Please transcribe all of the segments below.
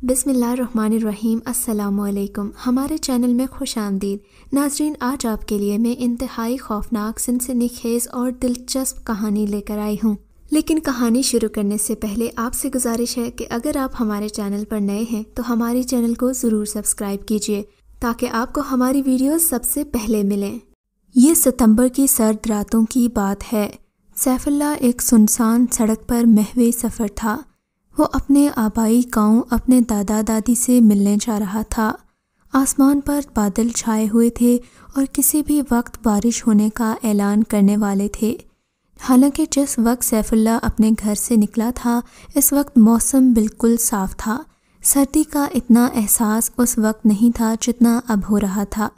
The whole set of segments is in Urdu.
بسم اللہ الرحمن الرحیم۔ السلام علیکم، ہمارے چینل میں خوش آمدید ناظرین۔ آج آپ کے لیے میں انتہائی خوفناک، سنسنی خیز اور دلچسپ کہانی لے کر آئی ہوں، لیکن کہانی شروع کرنے سے پہلے آپ سے گزارش ہے کہ اگر آپ ہمارے چینل پر نئے ہیں تو ہمارے چینل کو ضرور سبسکرائب کیجیے تاکہ آپ کو ہماری ویڈیوز سب سے پہلے ملیں۔ یہ ستمبر کی سرد راتوں کی بات ہے۔ سیف اللہ ایک سنسان سڑک پر محو سفر تھا۔ وہ اپنے آبائی گاؤں اپنے دادا دادی سے ملنے جا رہا تھا۔ آسمان پر بادل چھائے ہوئے تھے اور کسی بھی وقت بارش ہونے کا اعلان کرنے والے تھے۔ حالانکہ جس وقت سیف اللہ اپنے گھر سے نکلا تھا اس وقت موسم بالکل صاف تھا۔ سردی کا اتنا احساس اس وقت نہیں تھا جتنا اب ہو رہا تھا۔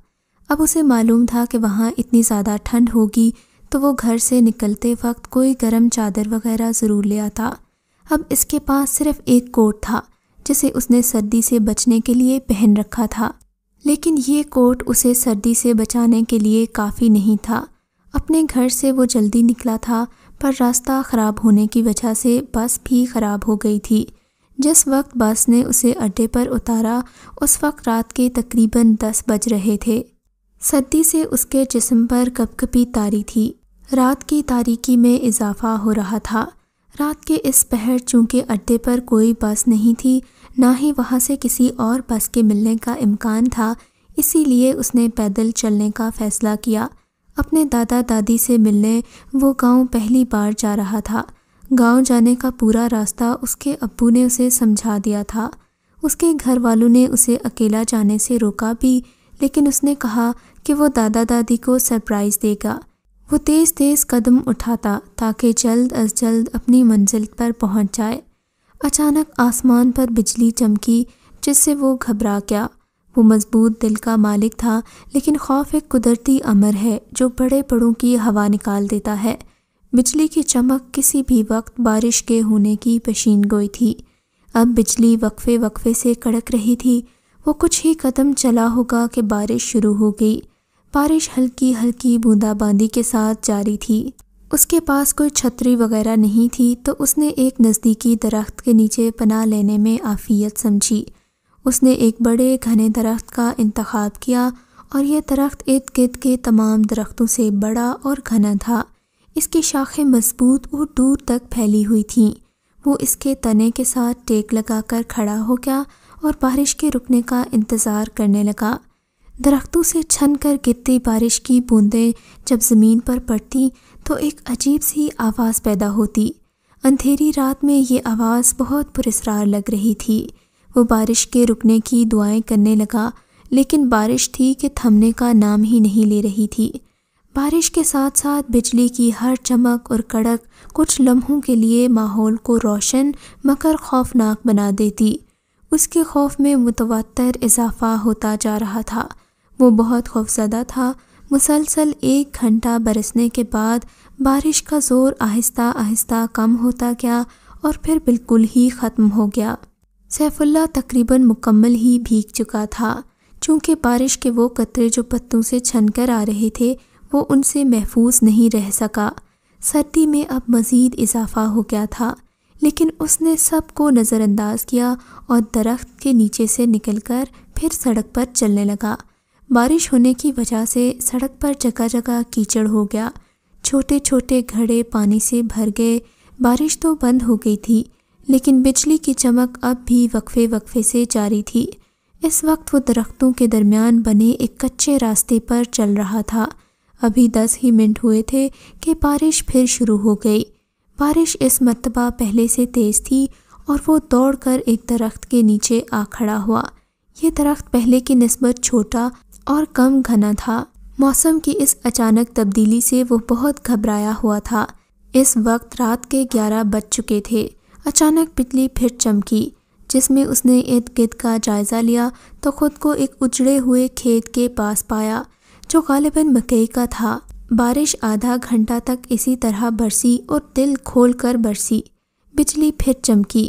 اب اسے معلوم تھا کہ وہاں اتنی زیادہ ٹھنڈ ہوگی تو وہ گھر سے نکلتے وقت کوئی گرم چادر وغیرہ ضرور لے آتا۔ اب اس کے پاس صرف ایک کوٹ تھا جسے اس نے سردی سے بچنے کے لیے پہن رکھا تھا، لیکن یہ کوٹ اسے سردی سے بچانے کے لیے کافی نہیں تھا۔ اپنے گھر سے وہ جلدی نکلا تھا پر راستہ خراب ہونے کی وجہ سے بس بھی خراب ہو گئی تھی۔ جس وقت بس نے اسے اڈے پر اتارا اس وقت رات کے تقریباً 10 بج رہے تھے۔ سردی سے اس کے جسم پر کپکپی طاری تھی۔ رات کی تاریکی میں اضافہ ہو رہا تھا۔ رات کے اس پہر چونکہ اڈے پر کوئی بس نہیں تھی، نہ ہی وہاں سے کسی اور بس کے ملنے کا امکان تھا، اسی لیے اس نے پیدل چلنے کا فیصلہ کیا۔ اپنے دادا دادی سے ملنے وہ گاؤں پہلی بار جا رہا تھا۔ گاؤں جانے کا پورا راستہ اس کے ابو نے اسے سمجھا دیا تھا۔ اس کے گھر والوں نے اسے اکیلا جانے سے روکا بھی، لیکن اس نے کہا کہ وہ دادا دادی کو سرپرائز دے گا۔ وہ تیز تیز قدم اٹھاتا تاکہ جلد از جلد اپنی منزل پر پہنچ جائے۔ اچانک آسمان پر بجلی چمکی جس سے وہ گھبرا گیا۔ وہ مضبوط دل کا مالک تھا، لیکن خوف ایک قدرتی امر ہے جو بڑے بڑوں کی ہوا نکال دیتا ہے۔ بجلی کی چمک کسی بھی وقت بارش کے ہونے کی پیشین گوئی تھی۔ اب بجلی وقفے وقفے سے کڑک رہی تھی۔ وہ کچھ ہی قدم چلا ہوگا کہ بارش شروع ہو گئی۔ بارش ہلکی ہلکی بوندا باندی کے ساتھ جاری تھی۔ اس کے پاس کوئی چھتری وغیرہ نہیں تھی تو اس نے ایک نزدیکی درخت کے نیچے پناہ لینے میں عافیت سمجھی۔ اس نے ایک بڑے گھنے درخت کا انتخاب کیا اور یہ درخت ارد گرد کے تمام درختوں سے بڑا اور گھنا تھا۔ اس کی شاخیں مضبوط اور دور تک پھیلی ہوئی تھیں۔ وہ اس کے تنے کے ساتھ ٹیک لگا کر کھڑا ہو گیا اور بارش کے رکنے کا انتظار کرنے لگا۔ درختوں سے چھن کر گرتی بارش کی بوندیں جب زمین پر پڑتی تو ایک عجیب سی آواز پیدا ہوتی۔ اندھیری رات میں یہ آواز بہت پراسرار لگ رہی تھی۔ وہ بارش کے رکنے کی دعائیں کرنے لگا، لیکن بارش تھی کہ تھمنے کا نام ہی نہیں لے رہی تھی۔ بارش کے ساتھ ساتھ بجلی کی ہر چمک اور کڑک کچھ لمحوں کے لیے ماحول کو روشن مگر خوفناک بنا دیتی۔ اس کے خوف میں متواتر اضافہ ہوتا جا رہا تھا۔ وہ بہت خوفزدہ تھا۔ مسلسل 1 گھنٹہ برسنے کے بعد بارش کا زور آہستہ آہستہ کم ہوتا گیا اور پھر بالکل ہی ختم ہو گیا۔ سیف اللہ تقریباً مکمل ہی بھیگ چکا تھا، چونکہ بارش کے وہ قطرے جو پتوں سے چھن کر آ رہے تھے وہ ان سے محفوظ نہیں رہ سکا۔ سردی میں اب مزید اضافہ ہو گیا تھا، لیکن اس نے سب کو نظر انداز کیا اور درخت کے نیچے سے نکل کر پھر سڑک پر چلنے لگا۔ بارش ہونے کی وجہ سے سڑک پر جگہ جگہ کیچڑ ہو گیا۔ چھوٹے چھوٹے گھڑے پانی سے بھر گئے۔ بارش تو بند ہو گئی تھی، لیکن بجلی کی چمک اب بھی وقفے وقفے سے جاری تھی۔ اس وقت وہ درختوں کے درمیان بنے ایک کچے راستے پر چل رہا تھا۔ ابھی 10 ہی منٹ ہوئے تھے کہ بارش پھر شروع ہو گئی۔ بارش اس مرتبہ پہلے سے تیز تھی اور وہ دوڑ کر ایک درخت کے نیچے آ کھڑا ہوا۔ یہ درخت پہلے کی نسبت چھوٹا اور کم گھنا تھا۔ موسم کی اس اچانک تبدیلی سے وہ بہت گھبرایا ہوا تھا۔ اس وقت رات کے 11 بج چکے تھے۔ اچانک بجلی پھر چمکی، جس میں اس نے ارد گرد کا جائزہ لیا تو خود کو ایک اجڑے ہوئے کھیت کے پاس پایا جو غالباً مکئی کا تھا۔ بارش آدھا گھنٹہ تک اسی طرح برسی اور دل کھول کر برسی۔ بجلی پھر چمکی۔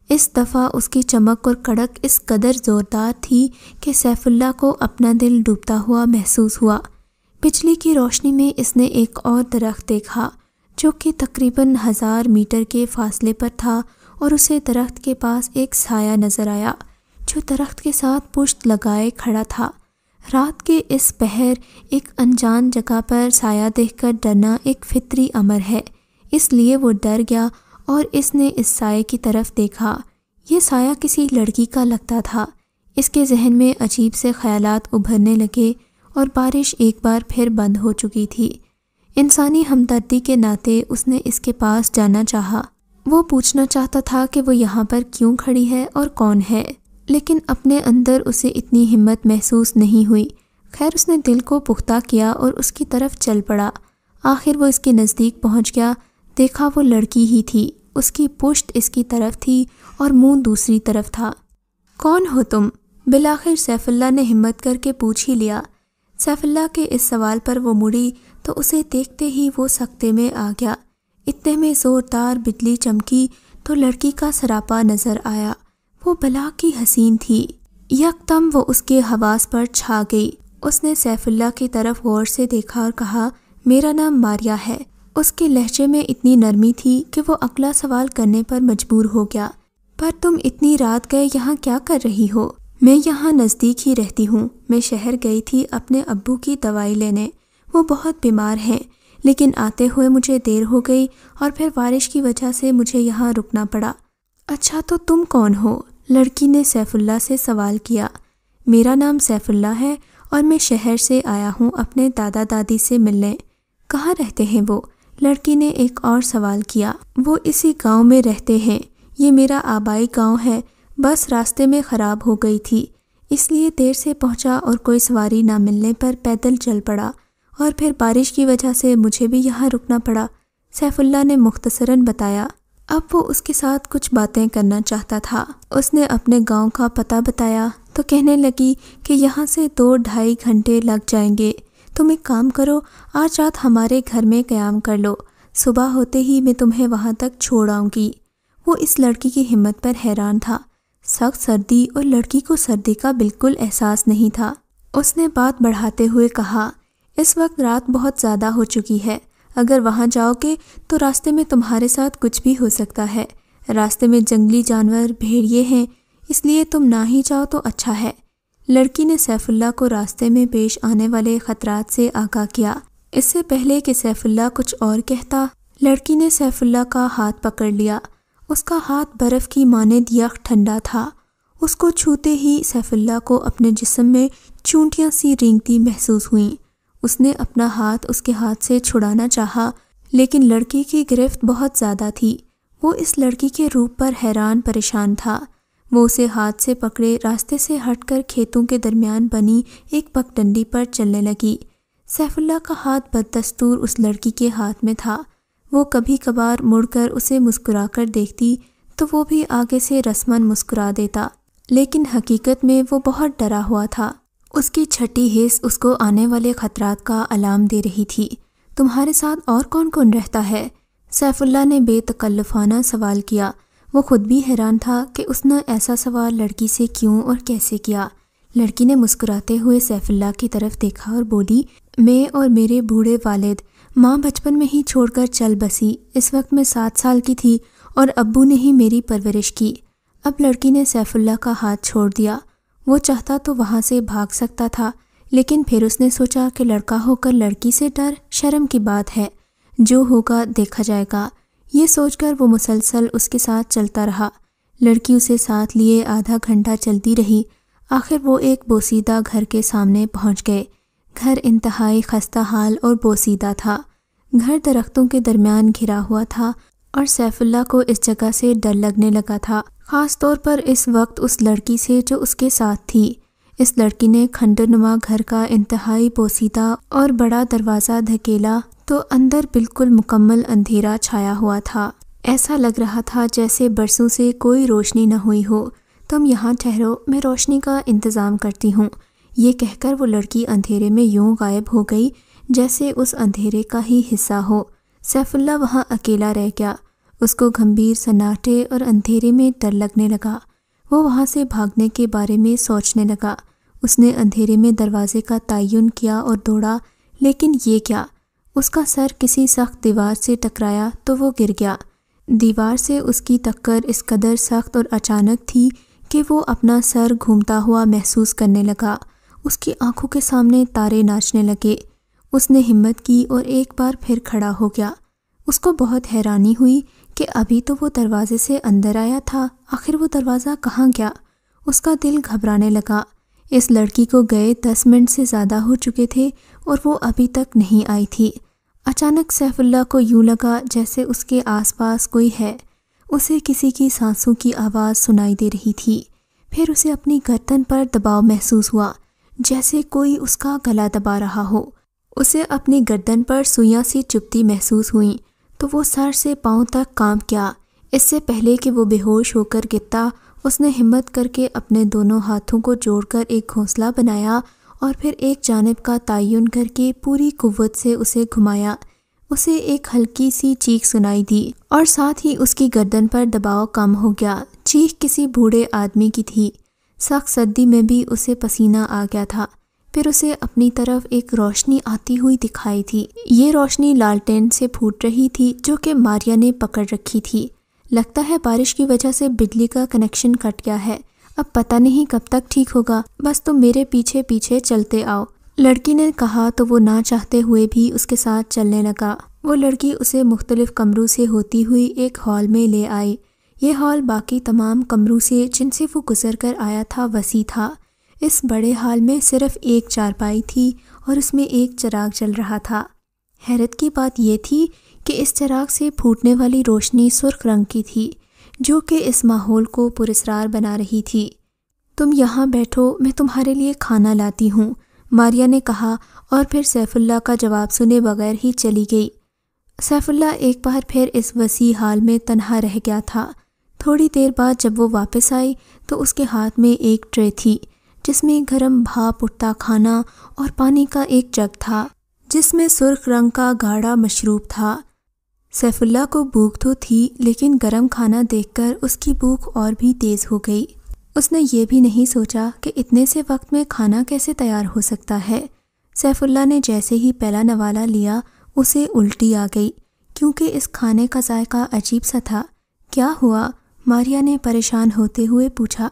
اس دفعہ اس کی چمک اور کڑک اس قدر زوردار تھی کہ سیف اللہ کو اپنا دل ڈوبتا ہوا محسوس ہوا۔ بجلی کی روشنی میں اس نے ایک اور درخت دیکھا جو کہ تقریباً 1000 میٹر کے فاصلے پر تھا اور اسے درخت کے پاس ایک سایہ نظر آیا جو درخت کے ساتھ پشت لگائے کھڑا تھا۔ رات کے اس پہر ایک انجان جگہ پر سایہ دیکھ کر ڈرنا ایک فطری امر ہے، اس لیے وہ ڈر گیا اور اس نے اس سائے کی طرف دیکھا۔ یہ سایہ کسی لڑکی کا لگتا تھا۔ اس کے ذہن میں عجیب سے خیالات ابھرنے لگے اور بارش ایک بار پھر بند ہو چکی تھی۔ انسانی ہمدردی کے ناطے اس نے اس کے پاس جانا چاہا۔ وہ پوچھنا چاہتا تھا کہ وہ یہاں پر کیوں کھڑی ہے اور کون ہے، لیکن اپنے اندر اسے اتنی ہمت محسوس نہیں ہوئی۔ خیر اس نے دل کو پختہ کیا اور اس کی طرف چل پڑا۔ آخر وہ اس کے نزدیک پہنچ گیا۔ دیکھا وہ لڑکی ہی تھی، اس کی پشت اس کی طرف تھی اور منہ دوسری طرف تھا۔ کون ہو تم؟ بالآخر سیف اللہ نے ہمت کر کے پوچھ ہی لیا۔ سیف اللہ کے اس سوال پر وہ مڑی تو اسے دیکھتے ہی وہ سکتے میں آ گیا۔ اتنے میں زوردار بجلی چمکی تو لڑکی کا سراپا نظر آیا۔ وہ بلا کی حسین تھی۔ یکدم وہ اس کے حواس پر چھا گئی۔ اس نے سیف اللہ کی طرف غور سے دیکھا اور کہا، میرا نام ماریا ہے۔ اس کے لہجے میں اتنی نرمی تھی کہ وہ اگلا سوال کرنے پر مجبور ہو گیا، پر تم اتنی رات گئے یہاں کیا کر رہی ہو؟ میں یہاں نزدیک ہی رہتی ہوں۔ میں شہر گئی تھی اپنے ابو کی دوائی لینے، وہ بہت بیمار ہیں، لیکن آتے ہوئے مجھے دیر ہو گئی اور پھر بارش کی وجہ سے مجھے یہاں رکنا پڑا۔ اچھا تو تم کون ہو؟ لڑکی نے سیف اللہ سے سوال کیا۔ میرا نام سیف اللہ ہے اور میں شہر سے آیا ہوں اپنے دادا دادی سے ملنے۔ کہاں رہتے ہیں وہ؟ لڑکی نے ایک اور سوال کیا۔ وہ اسی گاؤں میں رہتے ہیں، یہ میرا آبائی گاؤں ہے، بس راستے میں خراب ہو گئی تھی اس لیے دیر سے پہنچا اور کوئی سواری نہ ملنے پر پیدل چل پڑا اور پھر بارش کی وجہ سے مجھے بھی یہاں رکنا پڑا، سیف اللہ نے مختصراً بتایا۔ اب وہ اس کے ساتھ کچھ باتیں کرنا چاہتا تھا۔ اس نے اپنے گاؤں کا پتہ بتایا تو کہنے لگی کہ یہاں سے 2-2.5 گھنٹے لگ جائیں گے۔ تم ایک کام کرو، آج رات ہمارے گھر میں قیام کر لو، صبح ہوتے ہی میں تمہیں وہاں تک چھوڑ آؤں گی۔ وہ اس لڑکی کی ہمت پر حیران تھا۔ سخت سردی اور لڑکی کو سردی کا بالکل احساس نہیں تھا۔ اس نے بات بڑھاتے ہوئے کہا، اس وقت رات بہت زیادہ ہو چکی ہے، اگر وہاں جاؤ گے تو راستے میں تمہارے ساتھ کچھ بھی ہو سکتا ہے۔ راستے میں جنگلی جانور، بھیڑیے ہیں، اس لیے تم نہ ہی جاؤ تو اچھا ہے۔ لڑکی نے سیف اللہ کو راستے میں پیش آنے والے خطرات سے آگاہ کیا۔ اس سے پہلے کہ سیف اللہ کچھ اور کہتا، لڑکی نے سیف اللہ کا ہاتھ پکڑ لیا۔ اس کا ہاتھ برف کی مانند یخ ٹھنڈا تھا۔ اس کو چھوتے ہی سیف اللہ کو اپنے جسم میں چونٹیاں سی رینگتی محسوس ہوئیں۔ اس نے اپنا ہاتھ اس کے ہاتھ سے چھڑانا چاہا، لیکن لڑکی کی گرفت بہت زیادہ تھی۔ وہ اس لڑکی کے روپ پر حیران پریشان تھا۔ وہ اسے ہاتھ سے پکڑے راستے سے ہٹ کر کھیتوں کے درمیان بنی ایک پگڈنڈی پر چلنے لگی۔ سیف اللہ کا ہاتھ بددستور اس لڑکی کے ہاتھ میں تھا۔ وہ کبھی کبھار مڑ کر اسے مسکرا کر دیکھتی تو وہ بھی آگے سے رسماً مسکرا دیتا، لیکن حقیقت میں وہ بہت ڈرا ہوا تھا۔ اس کی چھٹی حس اس کو آنے والے خطرات کا الارم دے رہی تھی۔ تمہارے ساتھ اور کون کون رہتا ہے؟ سیف اللہ نے بے تکلفانہ سوال کیا۔ وہ خود بھی حیران تھا کہ اس نے ایسا سوال لڑکی سے کیوں اور کیسے کیا۔ لڑکی نے مسکراتے ہوئے سیف اللہ کی طرف دیکھا اور بولی، میں اور میرے بوڑھے والد، ماں بچپن میں ہی چھوڑ کر چل بسی، اس وقت میں 7 سال کی تھی اور ابو نے ہی میری پرورش کی۔ اب لڑکی نے سیف اللہ کا ہاتھ چھوڑ دیا۔ وہ چاہتا تو وہاں سے بھاگ سکتا تھا، لیکن پھر اس نے سوچا کہ لڑکا ہو کر لڑکی سے ڈر شرم کی بات ہے، جو ہوگا دیکھا جائے گا۔ یہ سوچ کر وہ مسلسل اس کے ساتھ چلتا رہا۔ لڑکی اسے ساتھ لیے آدھا گھنٹہ چلتی رہی۔ آخر وہ ایک بوسیدہ گھر کے سامنے پہنچ گئے۔ گھر انتہائی خستہ حال اور بوسیدہ تھا۔ گھر درختوں کے درمیان گھرا ہوا تھا اور سیف اللہ کو اس جگہ سے ڈر لگنے لگا تھا، خاص طور پر اس وقت اس لڑکی سے جو اس کے ساتھ تھی۔ اس لڑکی نے کھنڈر نما گھر کا انتہائی بوسیدہ اور بڑا دروازہ دھکیلا تو اندر بالکل مکمل اندھیرا چھایا ہوا تھا۔ ایسا لگ رہا تھا جیسے برسوں سے کوئی روشنی نہ ہوئی ہو۔ تم یہاں ٹھہرو، میں روشنی کا انتظام کرتی ہوں۔ یہ کہہ کر وہ لڑکی اندھیرے میں یوں غائب ہو گئی جیسے اس اندھیرے کا ہی حصہ ہو۔ سیف اللہ وہاں اکیلا رہ گیا۔ اس کو گھمبیر سناٹے اور اندھیرے میں ڈر لگنے لگا۔ وہ وہاں سے بھاگنے کے بارے میں سوچنے لگا۔ اس نے اندھیرے میں دروازے کا تعین کیا اور دوڑا، لیکن یہ کیا؟ اس کا سر کسی سخت دیوار سے ٹکرایا تو وہ گر گیا۔ دیوار سے اس کی ٹکر اس قدر سخت اور اچانک تھی کہ وہ اپنا سر گھومتا ہوا محسوس کرنے لگا۔ اس کی آنکھوں کے سامنے تارے ناچنے لگے۔ اس نے ہمت کی اور ایک بار پھر کھڑا ہو گیا۔ اس کو بہت حیرانی ہوئی کہ ابھی تو وہ دروازے سے اندر آیا تھا، آخر وہ دروازہ کہاں گیا؟ اس کا دل گھبرانے لگا۔ اس لڑکی کو گئے 10 منٹ سے زیادہ ہو چکے تھے اور وہ ابھی تک نہیں آئی تھی۔ اچانک سیف اللہ کو یوں لگا جیسے اس کے آس پاس کوئی ہے۔ اسے کسی کی سانسوں کی آواز سنائی دے رہی تھی۔ پھر اسے اپنی گردن پر دباؤ محسوس ہوا، جیسے کوئی اس کا گلا دبا رہا ہو۔ اسے اپنی گردن پر سوئیاں سی چبھتی محسوس ہوئیں تو وہ سر سے پاؤں تک کانپ گیا۔ اس سے پہلے کہ وہ بے ہوش ہو کر گرتا، اس نے ہمت کر کے اپنے دونوں ہاتھوں کو جوڑ کر ایک گھونسلہ بنایا اور پھر ایک جانب کا تعین کر کے پوری قوت سے اسے گھمایا۔ اسے ایک ہلکی سی چیخ سنائی دی اور ساتھ ہی اس کی گردن پر دباؤ کم ہو گیا۔ چیخ کسی بوڑھے آدمی کی تھی۔ سخت سردی میں بھی اسے پسینہ آ گیا تھا۔ پھر اسے اپنی طرف ایک روشنی آتی ہوئی دکھائی تھی۔ یہ روشنی لالٹین سے پھوٹ رہی تھی جو کہ ماریا نے پکڑ رکھی تھی۔ لگتا ہے بارش کی وجہ سے بجلی کا کنیکشن کٹ گیا ہے، اب پتہ نہیں کب تک ٹھیک ہوگا، بس تم میرے پیچھے پیچھے چلتے آؤ، لڑکی نے کہا تو وہ نہ چاہتے ہوئے بھی اس کے ساتھ چلنے لگا۔ وہ لڑکی اسے مختلف کمروں سے ہوتی ہوئی ایک ہال میں لے آئی۔ یہ ہال باقی تمام کمروں سے جن سے وہ گزر کر آیا تھا وسیع تھا۔ اس بڑے ہال میں صرف ایک چارپائی تھی اور اس میں ایک چراغ جل رہا تھا۔ حیرت کی بات یہ تھی کہ اس چراغ سے پھوٹنے والی روشنی سرخ رنگ کی تھی، جو کہ اس ماحول کو پراسرار بنا رہی تھی۔ تم یہاں بیٹھو، میں تمہارے لیے کھانا لاتی ہوں، ماریا نے کہا اور پھر سیف اللہ کا جواب سنے بغیر ہی چلی گئی۔ سیف اللہ ایک بار پھر اس وسیع ہال میں تنہا رہ گیا تھا۔ تھوڑی دیر بعد جب وہ واپس آئی تو اس کے ہاتھ میں ایک ٹرے تھی جس میں گرم بھاپ اٹھتا کھانا اور پانی کا ایک جگ تھا جس میں سرخ رنگ کا گاڑھا مشروب تھا۔ سیف اللہ کو بھوک تو تھی لیکن گرم کھانا دیکھ کر اس کی بھوک اور بھی تیز ہو گئی۔ اس نے یہ بھی نہیں سوچا کہ اتنے سے وقت میں کھانا کیسے تیار ہو سکتا ہے۔ سیف اللہ نے جیسے ہی پہلا نوالا لیا اسے الٹی آ گئی کیونکہ اس کھانے کا ذائقہ عجیب سا تھا۔ کیا ہوا؟ ماریا نے پریشان ہوتے ہوئے پوچھا۔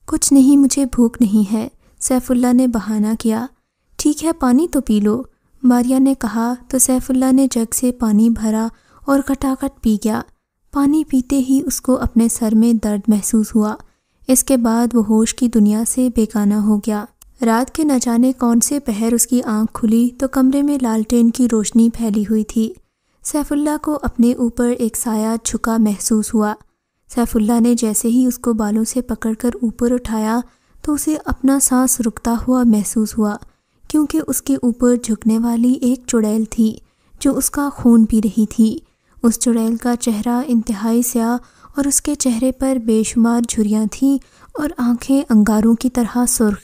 کچھ نہیں، مجھے بھوک نہیں ہے، سیف اللہ نے بہانہ کیا۔ ٹھیک ہے، پانی تو پی لو، ماریا نے کہا تو سیف اللہ نے جگ سے پانی بھرا اور کھٹاکھٹ پی گیا۔ پانی پیتے ہی اس کو اپنے سر میں درد محسوس ہوا۔ اس کے بعد وہ ہوش کی دنیا سے بیگانہ ہو گیا۔ رات کے نہ جانے کون سے پہر اس کی آنکھ کھلی تو کمرے میں لالٹین کی روشنی پھیلی ہوئی تھی۔ سیف اللہ کو اپنے اوپر ایک سایہ جھکا محسوس ہوا۔ سیف اللہ نے جیسے ہی اس کو بالوں سے پکڑ کر اوپر اٹھایا تو اسے اپنا سانس رکتا ہوا محسوس ہوا کیونکہ اس کے اوپر جھکنے والی ایک چڑیل تھی جو اس کا خون پی رہی تھی۔ اس چڑیل کا چہرہ انتہائی سیاہ اور اس کے چہرے پر بے شمار جھریاں تھیں اور آنکھیں انگاروں کی طرح سرخ۔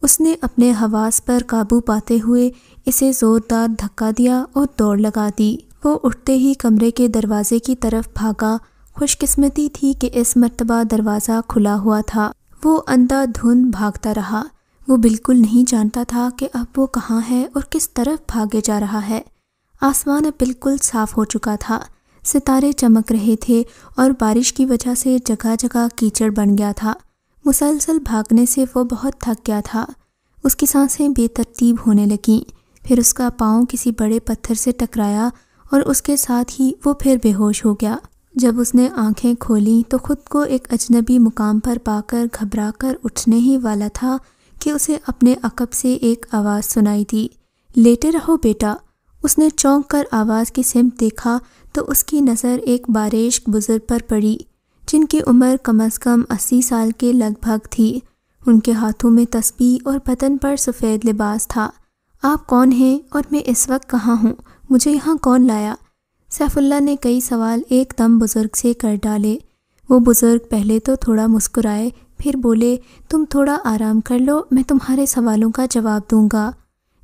اس نے اپنے حواس پر قابو پاتے ہوئے اسے زوردار دھکا دیا اور دوڑ لگا دی۔ وہ اٹھتے ہی کمرے کے دروازے کی طرف بھاگا۔ خوش قسمتی تھی کہ اس مرتبہ دروازہ کھلا ہوا تھا۔ وہ اندھا دھند بھاگتا رہا۔ وہ بالکل نہیں جانتا تھا کہ اب وہ کہاں ہے اور کس طرف بھاگے جا رہا ہے۔ آسمان اب بالکل صاف ہو چکا تھا، ستارے چمک رہے تھے اور بارش کی وجہ سے جگہ جگہ کیچڑ بن گیا تھا۔ مسلسل بھاگنے سے وہ بہت تھک گیا تھا۔ اس کی سانسیں بے ترتیب ہونے لگیں۔ پھر اس کا پاؤں کسی بڑے پتھر سے ٹکرایا اور اس کے ساتھ ہی وہ پھر بے ہوش ہو گیا۔ جب اس نے آنکھیں کھولیں تو خود کو ایک اجنبی مقام پر پا کر گھبرا کر اٹھنے ہی والا تھا کہ اسے اپنے عقب سے ایک آواز سنائی دی، لیٹے رہو بیٹا۔ اس نے چونک کر آواز کی سمت دیکھا تو اس کی نظر ایک بارعشق بزرگ پر پڑی جن کی عمر کم از کم 80 سال کے لگ بھگ تھی۔ ان کے ہاتھوں میں تسبیح اور بدن پر سفید لباس تھا۔ آپ کون ہیں اور میں اس وقت کہاں ہوں؟ مجھے یہاں کون لایا؟ سیف اللہ نے کئی سوال ایک دم بزرگ سے کر ڈالے۔ وہ بزرگ پہلے تو تھوڑا مسکرائے، پھر بولے، تم تھوڑا آرام کر لو، میں تمہارے سوالوں کا جواب دوں گا۔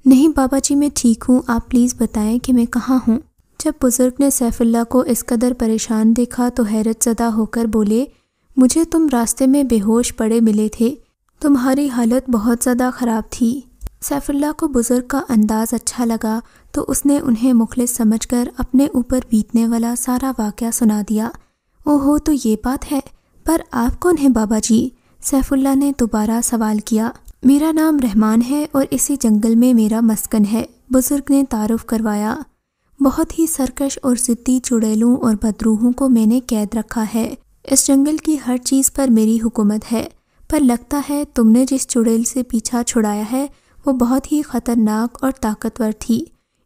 نہیں بابا جی، میں ٹھیک ہوں، آپ پلیز بتائیں کہ میں کہاں ہوں۔ جب بزرگ نے سیف اللہ کو اس قدر پریشان دیکھا تو حیرت زدہ ہو کر بولے، مجھے تم راستے میں بے ہوش پڑے ملے تھے، تمہاری حالت بہت زیادہ خراب تھی۔ سیف اللہ کو بزرگ کا انداز اچھا لگا تو اس نے انہیں مخلص سمجھ کر اپنے اوپر بیتنے والا سارا واقعہ سنا دیا۔ اوہو، تو یہ بات ہے، پر آپ کون ہیں بابا جی؟ سیف اللہ نے دوبارہ سوال کیا۔ میرا نام رحمان ہے اور اسی جنگل میں میرا مسکن ہے، بزرگ نے تعارف کروایا۔ بہت ہی سرکش اور ضدی چڑیلوں اور بدروحوں کو میں نے قید رکھا ہے۔ اس جنگل کی ہر چیز پر میری حکومت ہے، پر لگتا ہے تم نے جس چڑیل سے پیچھا چھڑایا ہے وہ بہت ہی خطرناک اور طاقتور تھی۔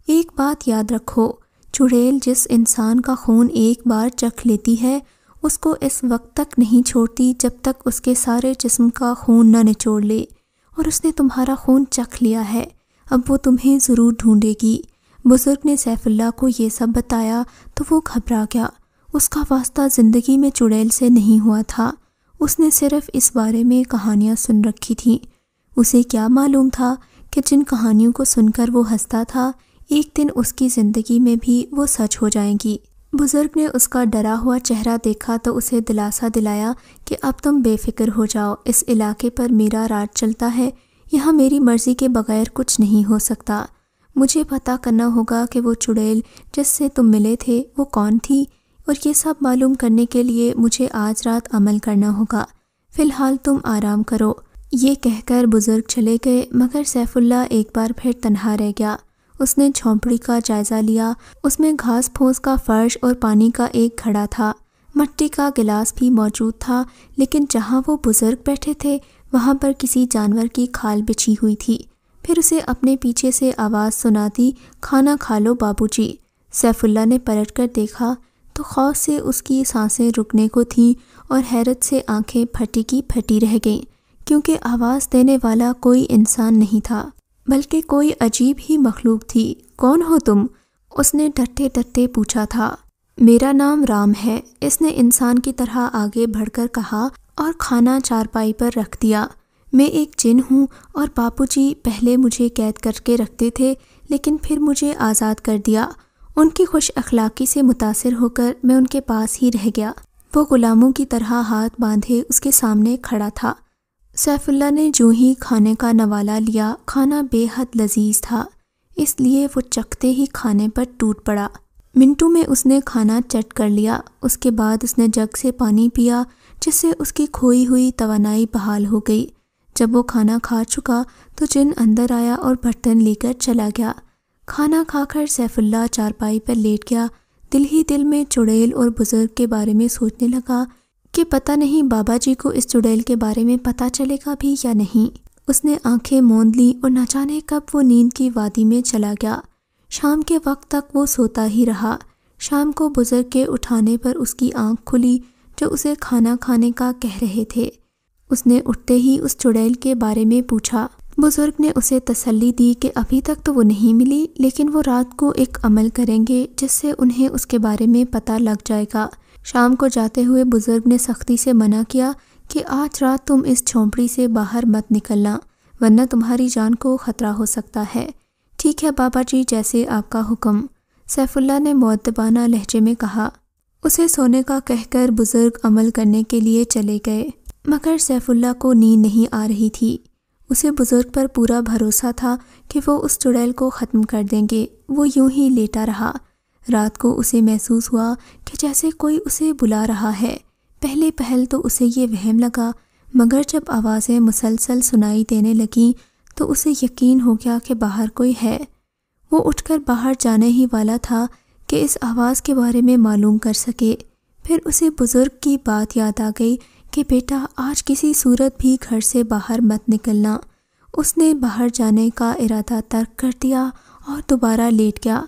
ایک بات یاد رکھو، چڑیل جس انسان کا خون ایک بار چکھ لیتی ہے اس کو اس وقت تک نہیں چھوڑتی جب تک اس کے سارے جسم کا خون نہ نچوڑ لے، اور اس نے تمہارا خون چکھ لیا ہے، اب وہ تمہیں ضرور ڈھونڈے گی۔ بزرگ نے سیف اللہ کو یہ سب بتایا تو وہ گھبرا گیا۔ اس کا واسطہ زندگی میں چڑیل سے نہیں ہوا تھا، اس نے صرف اس بارے میں کہانیاں سن رکھی تھیں۔ اسے کیا معلوم تھا کہ جن کہانیوں کو سن کر وہ ہنستا تھا ایک دن اس کی زندگی میں بھی وہ سچ ہو جائیں گی۔ بزرگ نے اس کا ڈرا ہوا چہرہ دیکھا تو اسے دلاسا دلایا کہ اب تم بے فکر ہو جاؤ، اس علاقے پر میرا راج چلتا ہے، یہاں میری مرضی کے بغیر کچھ نہیں ہو سکتا۔ مجھے پتہ کرنا ہوگا کہ وہ چڑیل جس سے تم ملے تھے وہ کون تھی، اور یہ سب معلوم کرنے کے لیے مجھے آج رات عمل کرنا ہوگا۔ فی الحال تم آرام کرو۔ یہ کہہ کر بزرگ چلے گئے، مگر سیف اللہ ایک بار پھر تنہا رہ گیا۔ اس نے جھونپڑی کا جائزہ لیا، اس میں گھاس پھوس کا فرش اور پانی کا ایک گھڑا تھا، مٹی کا گلاس بھی موجود تھا، لیکن جہاں وہ بزرگ بیٹھے تھے وہاں پر کسی جانور کی کھال بچھی ہوئی تھی۔ پھر اسے اپنے پیچھے سے آواز سناتی، کھانا کھا لو بابو جی۔ سیف اللہ نے پلٹ کر دیکھا تو خوف سے اس کی سانسیں رکنے کو تھیں اور حیرت سے آنکھیں پھٹی کی پھٹی رہ گئیں، کیونکہ آواز دینے والا کوئی انسان نہیں تھا بلکہ کوئی عجیب ہی مخلوق تھی۔ کون ہو تم؟ اس نے ڈرتے ڈرتے پوچھا تھا۔ میرا نام رام ہے، اس نے انسان کی طرح آگے بڑھ کر کہا اور کھانا چارپائی پر رکھ دیا۔ میں ایک جن ہوں اور باپو جی پہلے مجھے قید کر کے رکھتے تھے لیکن پھر مجھے آزاد کر دیا۔ ان کی خوش اخلاقی سے متاثر ہو کر میں ان کے پاس ہی رہ گیا۔ وہ غلاموں کی طرح ہاتھ باندھے اس کے سامنے کھڑا تھا۔ سیف اللہ نے جو ہی کھانے کا نوالا لیا، کھانا بے حد لذیذ تھا، اس لیے وہ چکھتے ہی کھانے پر ٹوٹ پڑا۔ منٹوں میں اس نے کھانا چٹ کر لیا، اس کے بعد اس نے جگ سے پانی پیا جس سے اس کی کھوئی ہوئی توانائی بحال ہو گئی۔ جب وہ کھانا کھا چکا تو جن اندر آیا اور برتن لے کر چلا گیا۔ کھانا کھا کر سیف اللہ چارپائی پر لیٹ گیا، دل ہی دل میں چڑیل اور بزرگ کے بارے میں سوچنے لگا کہ پتہ نہیں بابا جی کو اس چڑیل کے بارے میں پتہ چلے گا بھی یا نہیں۔ اس نے آنکھیں موند لیں اور نہ جانے کب وہ نیند کی وادی میں چلا گیا۔ شام کے وقت تک وہ سوتا ہی رہا۔ شام کو بزرگ کے اٹھانے پر اس کی آنکھ کھلی جو اسے کھانا کھانے کا کہہ رہے تھے۔ اس نے اٹھتے ہی اس چڑیل کے بارے میں پوچھا۔ بزرگ نے اسے تسلی دی کہ ابھی تک تو وہ نہیں ملی، لیکن وہ رات کو ایک عمل کریں گے جس سے انہیں اس کے بارے میں پتہ لگ جائے گا۔ شام کو جاتے ہوئے بزرگ نے سختی سے منع کیا کہ آج رات تم اس جھونپڑی سے باہر مت نکلنا، ورنہ تمہاری جان کو خطرہ ہو سکتا ہے۔ ٹھیک ہے بابا جی، جیسے آپ کا حکم، سیف اللہ نے مؤدبانہ لہجے میں کہا۔ اسے سونے کا کہہ کر بزرگ عمل کرنے کے لیے چلے گئے، مگر سیف اللہ کو نیند نہیں آ رہی تھی۔ اسے بزرگ پر پورا بھروسہ تھا کہ وہ اس چڑیل کو ختم کر دیں گے۔ وہ یوں ہی لیٹا رہا۔ رات کو اسے محسوس ہوا کہ جیسے کوئی اسے بلا رہا ہے۔ پہلے پہل تو اسے یہ وہم لگا، مگر جب آوازیں مسلسل سنائی دینے لگیں تو اسے یقین ہو گیا کہ باہر کوئی ہے۔ وہ اٹھ کر باہر جانے ہی والا تھا کہ اس آواز کے بارے میں معلوم کر سکے۔ پھر اسے بزرگ کی بات یاد آ گئی کہ بیٹا آج کسی صورت بھی گھر سے باہر مت نکلنا۔ اس نے باہر جانے کا ارادہ ترک کر دیا اور دوبارہ لیٹ گیا۔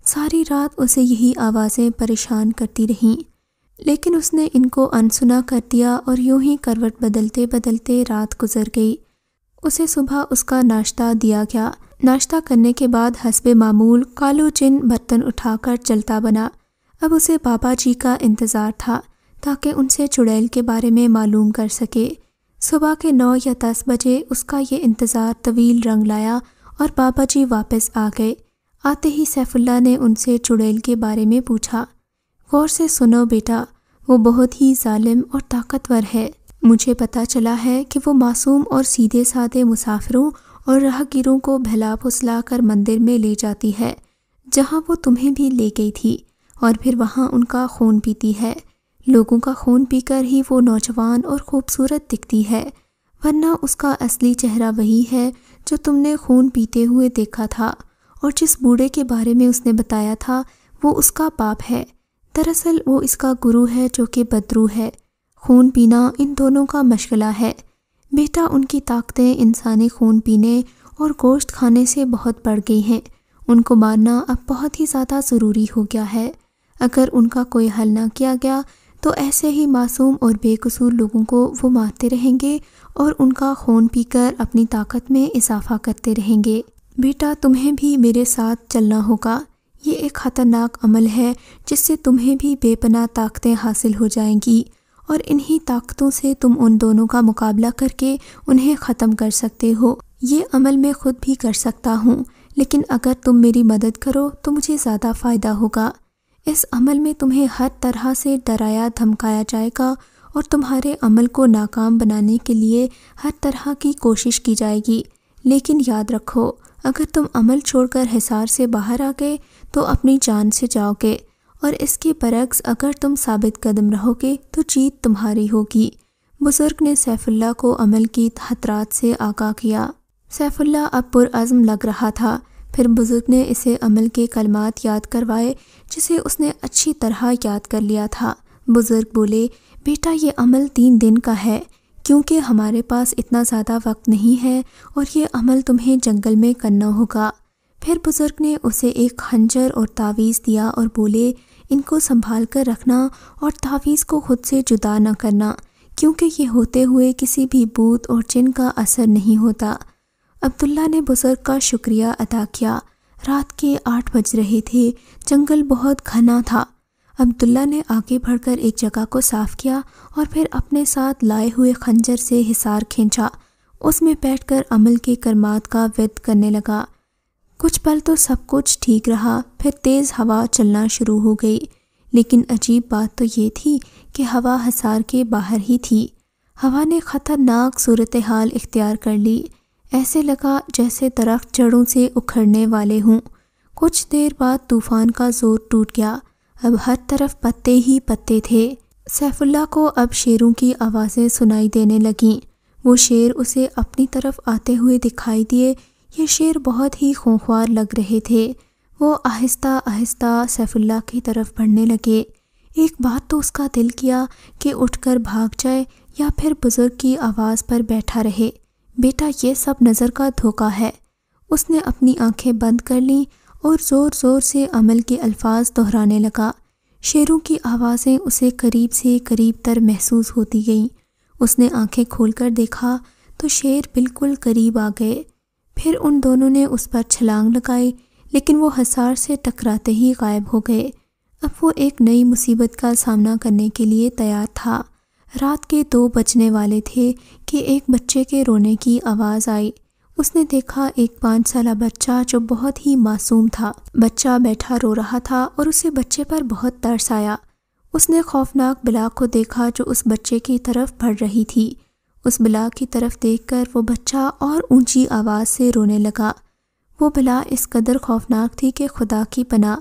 ساری رات اسے یہی آوازیں پریشان کرتی رہیں، لیکن اس نے ان کو انسنا کر دیا اور یوں ہی کروٹ بدلتے بدلتے رات گزر گئی۔ اسے صبح اس کا ناشتہ دیا گیا۔ ناشتہ کرنے کے بعد حسب معمول کالو جن برتن اٹھا کر چلتا بنا۔ اب اسے بابا جی کا انتظار تھا تاکہ ان سے چڑیل کے بارے میں معلوم کر سکے۔ صبح کے 9 یا 10 بجے اس کا یہ انتظار طویل رنگ لایا اور بابا جی واپس آ گئے۔ آتے ہی سیف اللہ نے ان سے چڑیل کے بارے میں پوچھا۔ غور سے سنو بیٹا، وہ بہت ہی ظالم اور طاقتور ہے۔ مجھے پتہ چلا ہے کہ وہ معصوم اور سیدھے سادے مسافروں اور راہ گیروں کو بھلا پھسلا کر مندر میں لے جاتی ہے، جہاں وہ تمہیں بھی لے گئی تھی، اور پھر وہاں ان کا خون پیتی ہے۔ لوگوں کا خون پی کر ہی وہ نوجوان اور خوبصورت دکھتی ہے، ورنہ اس کا اصلی چہرہ وہی ہے جو تم نے خون پیتے ہوئے دیکھا تھا، اور جس بوڑھے کے بارے میں اس نے بتایا تھا وہ اس کا باپ ہے۔ دراصل وہ اس کا گرو ہے جو کہ بدرو ہے۔ خون پینا ان دونوں کا مشغلہ ہے۔ بیٹا، ان کی طاقتیں انسانی خون پینے اور گوشت کھانے سے بہت بڑھ گئی ہیں۔ ان کو مارنا اب بہت ہی زیادہ ضروری ہو گیا ہے۔ اگر ان کا کوئی حل نہ کیا گیا تو ایسے ہی معصوم اور بے قصور لوگوں کو وہ مارتے رہیں گے اور ان کا خون پی کر اپنی طاقت میں اضافہ کرتے رہیں گے۔ بیٹا، تمہیں بھی میرے ساتھ چلنا ہوگا۔ یہ ایک خطرناک عمل ہے جس سے تمہیں بھی بے پناہ طاقتیں حاصل ہو جائیں گی، اور انہی طاقتوں سے تم ان دونوں کا مقابلہ کر کے انہیں ختم کر سکتے ہو۔ یہ عمل میں خود بھی کر سکتا ہوں، لیکن اگر تم میری مدد کرو تو مجھے زیادہ فائدہ ہوگا۔ اس عمل میں تمہیں ہر طرح سے ڈرایا دھمکایا جائے گا اور تمہارے عمل کو ناکام بنانے کے لیے ہر طرح کی کوشش کی جائے گی، لیکن یاد رکھو، اگر تم عمل چھوڑ کر حصار سے باہر آ گئے تو اپنی جان سے جاؤ گے، اور اس کے برعکس اگر تم ثابت قدم رہو گے تو جیت تمہاری ہوگی۔ بزرگ نے سیف اللہ کو عمل کی خطرات سے آگاہ کیا۔ سیف اللہ اب پرعزم لگ رہا تھا۔ پھر بزرگ نے اسے عمل کے کلمات یاد کروائے جسے اس نے اچھی طرح یاد کر لیا تھا۔ بزرگ بولے، بیٹا، یہ عمل 3 دن کا ہے، کیونکہ ہمارے پاس اتنا زیادہ وقت نہیں ہے اور یہ عمل تمہیں جنگل میں کرنا ہوگا۔ پھر بزرگ نے اسے ایک خنجر اور تعویذ دیا اور بولے، ان کو سنبھال کر رکھنا اور تعویذ کو خود سے جدا نہ کرنا، کیونکہ یہ ہوتے ہوئے کسی بھی بھوت اور جن کا اثر نہیں ہوتا۔ عبداللہ نے بزرگ کا شکریہ ادا کیا۔ رات کے 8 بج رہے تھے، جنگل بہت گھنا تھا۔ عبداللہ نے آگے بڑھ کر ایک جگہ کو صاف کیا اور پھر اپنے ساتھ لائے ہوئے خنجر سے حصار کھینچا۔ اس میں بیٹھ کر عمل کے کلمات کا ورد کرنے لگا۔ کچھ پل تو سب کچھ ٹھیک رہا، پھر تیز ہوا چلنا شروع ہو گئی، لیکن عجیب بات تو یہ تھی کہ ہوا حصار کے باہر ہی تھی۔ ہوا نے خطرناک صورتحال اختیار کر لی۔ ایسے لگا جیسے درخت جڑوں سے اکھڑنے والے ہوں۔ کچھ دیر بعد طوفان کا زور ٹوٹ گیا۔ اب ہر طرف پتے ہی پتے تھے۔ سیف اللہ کو اب شیروں کی آوازیں سنائی دینے لگیں۔ وہ شیر اسے اپنی طرف آتے ہوئے دکھائی دیے۔ یہ شیر بہت ہی خونخوار لگ رہے تھے۔ وہ آہستہ آہستہ سیف اللہ کی طرف بڑھنے لگے۔ ایک بات تو اس کا دل کیا کہ اٹھ کر بھاگ جائے یا پھر بزرگ کی آواز پر بیٹھا رہے۔ بیٹا، یہ سب نظر کا دھوکہ ہے۔ اس نے اپنی آنکھیں بند کر لیں اور زور زور سے عمل کے الفاظ دہرانے لگا۔ شیروں کی آوازیں اسے قریب سے قریب تر محسوس ہوتی گئیں۔ اس نے آنکھیں کھول کر دیکھا تو شیر بالکل قریب آ گئے۔ پھر ان دونوں نے اس پر چھلانگ لگائی، لیکن وہ حصار سے ٹکراتے ہی غائب ہو گئے۔ اب وہ ایک نئی مصیبت کا سامنا کرنے کے لیے تیار تھا۔ رات کے 2 بجنے والے تھے کہ ایک بچے کے رونے کی آواز آئی۔ اس نے دیکھا ایک 5 سالہ بچہ جو بہت ہی معصوم تھا۔ بچہ بیٹھا رو رہا تھا اور اسے بچے پر بہت ترس آیا۔ اس نے خوفناک بلا کو دیکھا جو اس بچے کی طرف بڑھ رہی تھی۔ اس بلا کی طرف دیکھ کر وہ بچہ اور اونچی آواز سے رونے لگا۔ وہ بلا اس قدر خوفناک تھی کہ خدا کی پناہ۔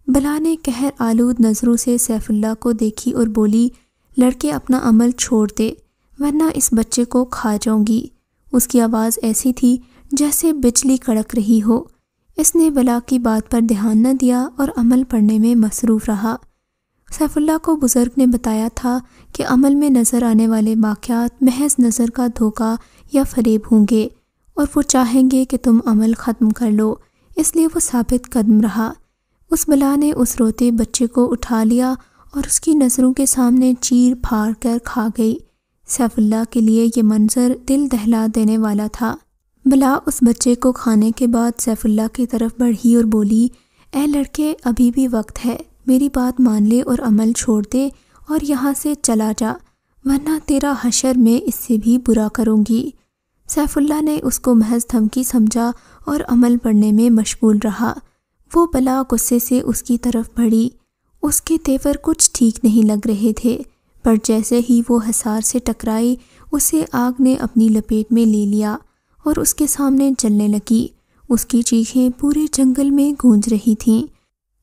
بلا نے قہر آلود نظروں سے سیف اللہ کو دیکھی اور بولی، لڑکے اپنا عمل چھوڑ دے ورنہ اس بچے کو کھا جاؤں گی۔ اس کی آواز ایسی تھی جیسے بجلی کڑک رہی ہو۔ اس نے بلا کی بات پر دھیان نہ دیا اور عمل پڑھنے میں مصروف رہا۔ سیف اللہ کو بزرگ نے بتایا تھا کہ عمل میں نظر آنے والے واقعات محض نظر کا دھوکہ یا فریب ہوں گے، اور وہ چاہیں گے کہ تم عمل ختم کر لو، اس لیے وہ ثابت قدم رہا۔ اس بلا نے اس روتے بچے کو اٹھا لیا اور اس کی نظروں کے سامنے چیر پھاڑ کر کھا گئی۔ سیف اللہ کے لیے یہ منظر دل دہلا دینے والا تھا۔ بلا اس بچے کو کھانے کے بعد سیف اللہ کی طرف بڑھی اور بولی، اے لڑکے، ابھی بھی وقت ہے، میری بات مان لے اور عمل چھوڑ دے اور یہاں سے چلا جا، ورنہ تیرا حشر میں اس سے بھی برا کروں گی۔ سیف اللہ نے اس کو محض دھمکی سمجھا اور عمل پڑھنے میں مشغول رہا۔ وہ بلا غصے سے اس کی طرف بڑھی۔ اس کے تیور کچھ ٹھیک نہیں لگ رہے تھے، پر جیسے ہی وہ حصار سے ٹکرائی، اسے آگ نے اپنی لپیٹ میں لے لیا اور اس کے سامنے جلنے لگی۔ اس کی چیخیں پورے جنگل میں گونج رہی تھیں۔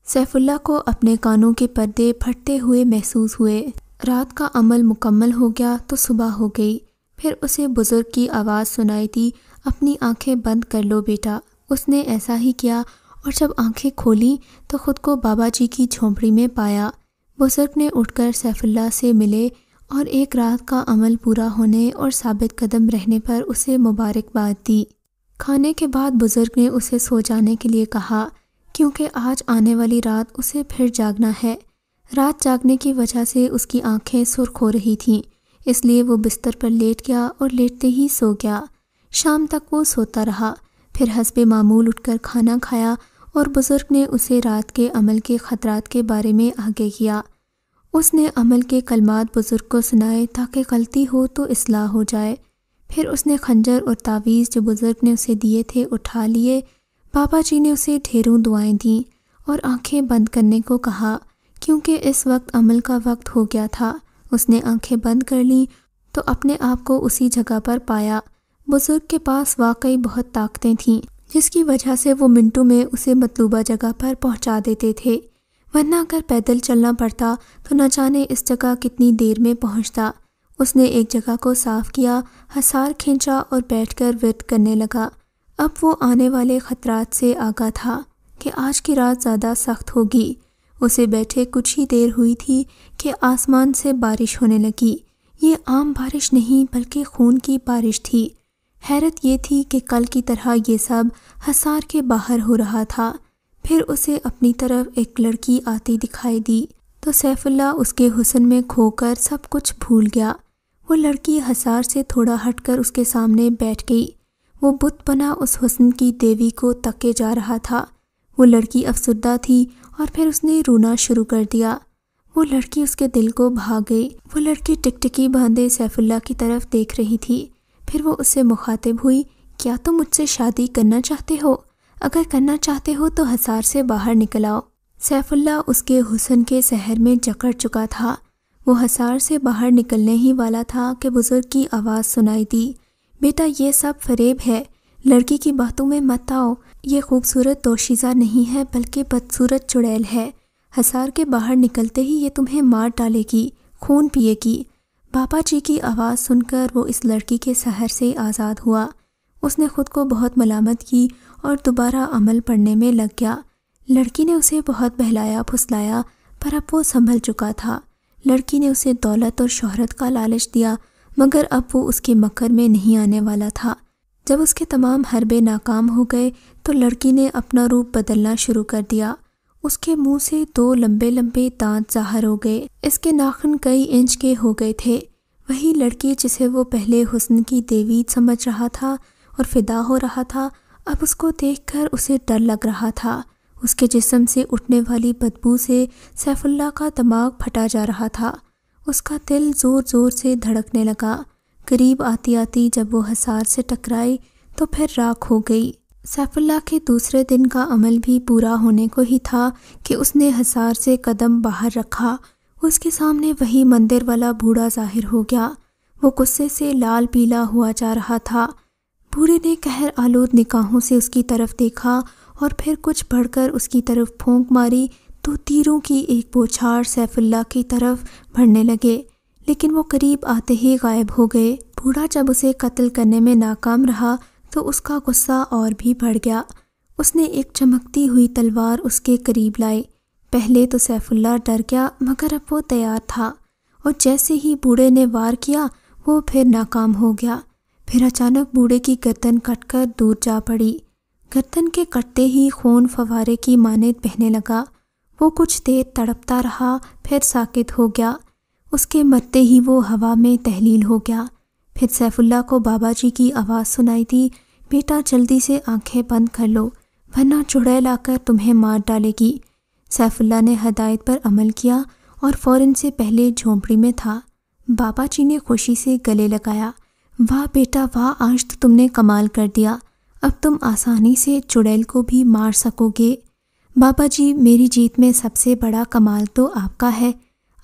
سیف اللہ کو اپنے کانوں کے پردے پھٹتے ہوئے محسوس ہوئے۔ رات کا عمل مکمل ہو گیا تو صبح ہو گئی۔ پھر اسے بزرگ کی آواز سنائی دی، اپنی آنکھیں بند کر لو بیٹا۔ اس نے ایسا ہی کیا اور جب آنکھیں کھولیں تو خود کو بابا جی کی جھونپڑی میں پایا۔ بزرگ نے اٹھ کر سیف اللہ سے ملے اور ایک رات کا عمل پورا ہونے اور ثابت قدم رہنے پر اسے مبارکباد دی۔ کھانے کے بعد بزرگ نے اسے سو جانے کے لیے کہا، کیونکہ آج آنے والی رات اسے پھر جاگنا ہے۔ رات جاگنے کی وجہ سے اس کی آنکھیں سرخ ہو رہی تھیں، اس لیے وہ بستر پر لیٹ گیا اور لیٹتے ہی سو گیا۔ شام تک وہ سوتا رہا، پھر حسب معمول اٹھ کر کھانا کھایا اور بزرگ نے اسے رات کے عمل کے خطرات کے بارے میں آگاہ کیا۔ اس نے عمل کے کلمات بزرگ کو سنائے تاکہ غلطی ہو تو اصلاح ہو جائے۔ پھر اس نے خنجر اور تعویذ جو بزرگ نے اسے دیے تھے اٹھا لیے۔ بابا جی نے اسے ڈھیروں دعائیں دیں اور آنکھیں بند کرنے کو کہا، کیونکہ اس وقت عمل کا وقت ہو گیا تھا۔ اس نے آنکھیں بند کر لیں تو اپنے آپ کو اسی جگہ پر پایا۔ بزرگ کے پاس واقعی بہت طاقتیں تھیں، جس کی وجہ سے وہ منٹوں میں اسے مطلوبہ جگہ پر پہنچا دیتے تھے، ورنہ اگر پیدل چلنا پڑتا تو نہ جانے اس جگہ کتنی دیر میں پہنچتا۔ اس نے ایک جگہ کو صاف کیا، حصار کھینچا اور بیٹھ کر ورد کرنے لگا۔ اب وہ آنے والے خطرات سے آگاہ تھا کہ آج کی رات زیادہ سخت ہوگی۔ اسے بیٹھے کچھ ہی دیر ہوئی تھی کہ آسمان سے بارش ہونے لگی۔ یہ عام بارش نہیں بلکہ خون کی بارش تھی۔ حیرت یہ تھی کہ کل کی طرح یہ سب حصار کے باہر ہو رہا تھا۔ پھر اسے اپنی طرف ایک لڑکی آتی دکھائی دی تو سیف اللہ اس کے حسن میں کھو کر سب کچھ بھول گیا۔ وہ لڑکی حصار سے تھوڑا ہٹ کر اس کے سامنے بیٹھ گئی۔ وہ بت بنا اس حسن کی دیوی کو تکے جا رہا تھا۔ وہ لڑکی افسردہ تھی اور پھر اس نے رونا شروع کر دیا۔ وہ لڑکی اس کے دل کو بھا گئی۔ وہ لڑکی ٹکٹکی باندھے سیف اللہ کی طرف دیکھ رہی تھی۔ پھر وہ اس سے مخاطب ہوئی، کیا تم مجھ سے شادی کرنا چاہتے ہو؟ اگر کرنا چاہتے ہو تو حصار سے باہر نکل آؤ۔ سیف اللہ اس کے حسن کے سحر میں جکڑ چکا تھا۔ وہ حصار سے باہر نکلنے ہی والا تھا کہ بزرگ کی آواز سنائی دی، بیٹا یہ سب فریب ہے، لڑکی کی باتوں میں مت آؤ۔ یہ خوبصورت دوشیزہ نہیں ہے بلکہ بدصورت چڑیل ہے۔ حصار کے باہر نکلتے ہی یہ تمہیں مار ڈالے گی، خون پیے گی۔ بابا جی کی آواز سن کر وہ اس لڑکی کے سحر سے آزاد ہوا۔ اس نے خود کو بہت ملامت کی اور دوبارہ عمل پڑھنے میں لگ گیا۔ لڑکی نے اسے بہت بہلایا پھسلایا، پر اب وہ سنبھل چکا تھا۔ لڑکی نے اسے دولت اور شہرت کا لالچ دیا، مگر اب وہ اس کے مکر میں نہیں آنے والا تھا۔ جب اس کے تمام حربے ناکام ہو گئے تو لڑکی نے اپنا روپ بدلنا شروع کر دیا۔ اس کے منہ سے 2 لمبے لمبے دانت ظاہر ہو گئے، اس کے ناخن کئی انچ کے ہو گئے تھے۔ وہی لڑکی جسے وہ پہلے حسن کی دیوی سمجھ رہا تھا اور فدا ہو رہا تھا، اب اس کو دیکھ کر اسے ڈر لگ رہا تھا۔ اس کے جسم سے اٹھنے والی بدبو سے سیف اللہ کا دماغ پھٹا جا رہا تھا۔ اس کا دل زور زور سے دھڑکنے لگا۔ قریب آتی آتی جب وہ حصار سے ٹکرائی تو پھر راکھ ہو گئی۔ سیف اللہ کے دوسرے دن کا عمل بھی پورا ہونے کو ہی تھا کہ اس نے حصار سے قدم باہر رکھا۔ اس کے سامنے وہی مندر والا بوڑھا ظاہر ہو گیا۔ وہ غصے سے لال پیلا ہوا جا رہا تھا۔ بوڑھے نے قہر آلود نگاہوں سے اس کی طرف دیکھا اور پھر کچھ بڑھ کر اس کی طرف پھونک ماری تو تیروں کی ایک بوچھار سیف اللہ کی طرف بڑھنے لگے، لیکن وہ قریب آتے ہی غائب ہو گئے۔ بوڑھا جب اسے قتل کرنے میں ناکام رہا تو اس کا غصہ اور بھی بڑھ گیا۔ اس نے ایک چمکتی ہوئی تلوار اس کے قریب لائی۔ پہلے تو سیف اللہ ڈر گیا، مگر اب وہ تیار تھا، اور جیسے ہی بوڑھے نے وار کیا وہ پھر ناکام ہو گیا۔ پھر اچانک بوڑھے کی گردن کٹ کر دور جا پڑی۔ گردن کے کٹتے ہی خون فوارے کی مانند بہنے لگا۔ وہ کچھ دیر تڑپتا رہا، پھر ساکت ہو گیا۔ اس کے مرتے ہی وہ ہوا میں تحلیل ہو گیا۔ پھر سیف اللہ کو بابا جی کی آواز سنائی دی، بیٹا جلدی سے آنکھیں بند کر لو ورنہ چڑیل آ کر تمہیں مار ڈالے گی۔ سیف اللہ نے ہدایت پر عمل کیا اور فوراً سے پہلے جھونپڑی میں تھا۔ بابا جی نے خوشی سے گلے لگایا، واہ بیٹا واہ، آج تو تم نے کمال کر دیا، اب تم آسانی سے چڑیل کو بھی مار سکو گے۔ بابا جی میری جیت میں سب سے بڑا کمال تو آپ کا ہے۔